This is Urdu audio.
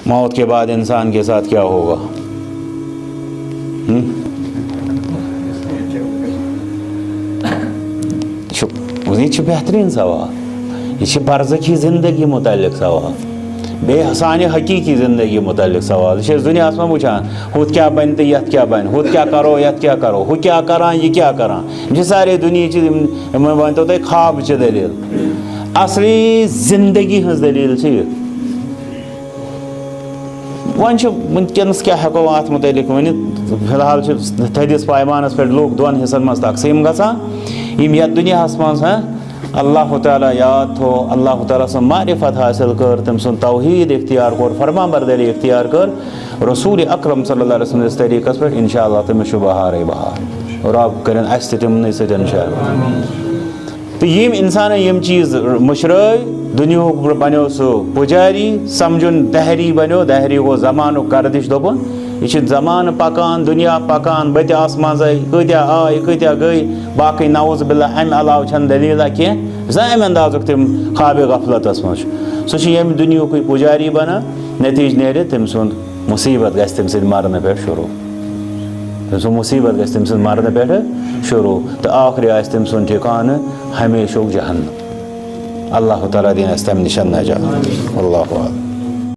موت کے بعد انسان کے ساتھ کیا ہوگا؟ یہ بہترین سوال، یہ برزخی زندگی متعلق سوال، بیٚیہِ سانہِ حقیٖقی زندگی متعلق سوال. یہ دنیا میں وچان ہُتھ کیا بن تو یت کیا بن، ہُتھ کیا کرو یت کیا کرو، ہُہ کیا کران یہ کیا کران. یہ سارے دنیا ونتو تُہۍ خوابچہِ دلیل. اصلی زندگی ہٕنٛز دلیل چھِ یہِ. وۄنۍ چھُ وٕنکٮ۪نس کیٛاہ ہٮ۪کو اتھ متعلق ؤنِتھ؟ فی الحال چھُ تھٔدِس پیمانس پٮ۪ٹھ لُکھ دۄن حصن منٛز تقسیٖم گژھان. یِم یتھ دُنیاہس منٛز اللہ تعالیٰ یاد تھو، اللہ تعالیٰ سٕنٛز معرفت حٲصِل کٔر، تٔمۍ سُنٛد توحیٖد اختیار کوٚر، فرما بردٲری اختیار کٔر رسول اکرم صلی اللہ علیہ وسلم سٕنٛدِس طریٖقس پٮ۪ٹھ، انشاء اللہ تٔمِس چھُ بہارٕے بہار. رب کٔرِنۍ اَسہِ تہِ تِمنٕے سۭتۍ انشاء اللہ. تو یِم اِنسانن یِم چیٖز مٔشرٲے، دُنیاہُک بنیو سُہ پُجاری، سمجھُن دہری بنیو. دہری گوٚو زمانُک گردش. دوٚپُن یہ چھُ زمانہٕ پکان، دُنیا پکان، بٔتہِ آسمانزے کۭتیاہ آے کۭتیاہ گٔے، باقٕے نعوذ باللہ اَمہِ علاوٕ چھنہٕ دٔلیٖلہ کینٛہہ. زامہِ اندازُک تِم خوابِ غفلتس منٛز چھُ. سُہ چھُ ییٚمہِ دُنیہُکُے پُجاری بنان، نتیٖجہٕ نیرِ تٔمۍ سُنٛد مُصیبت گژھِ تٔمۍ سٕنٛدِ مرنہٕ پٮ۪ٹھ شروٗع. تٔمۍ سُنٛد مُصیبت گژھِ تٔمۍ سٕنٛدِ مرنہٕ پٮ۪ٹھٕ شروٗع، تہٕ آخری آسہِ تٔمۍ سُنٛد ٹھِکانہٕ ہمیشُک جہنم. اللہ تعالیٰ دِیِن اَسہِ تَمہِ نِش نجات. اللہ عالم.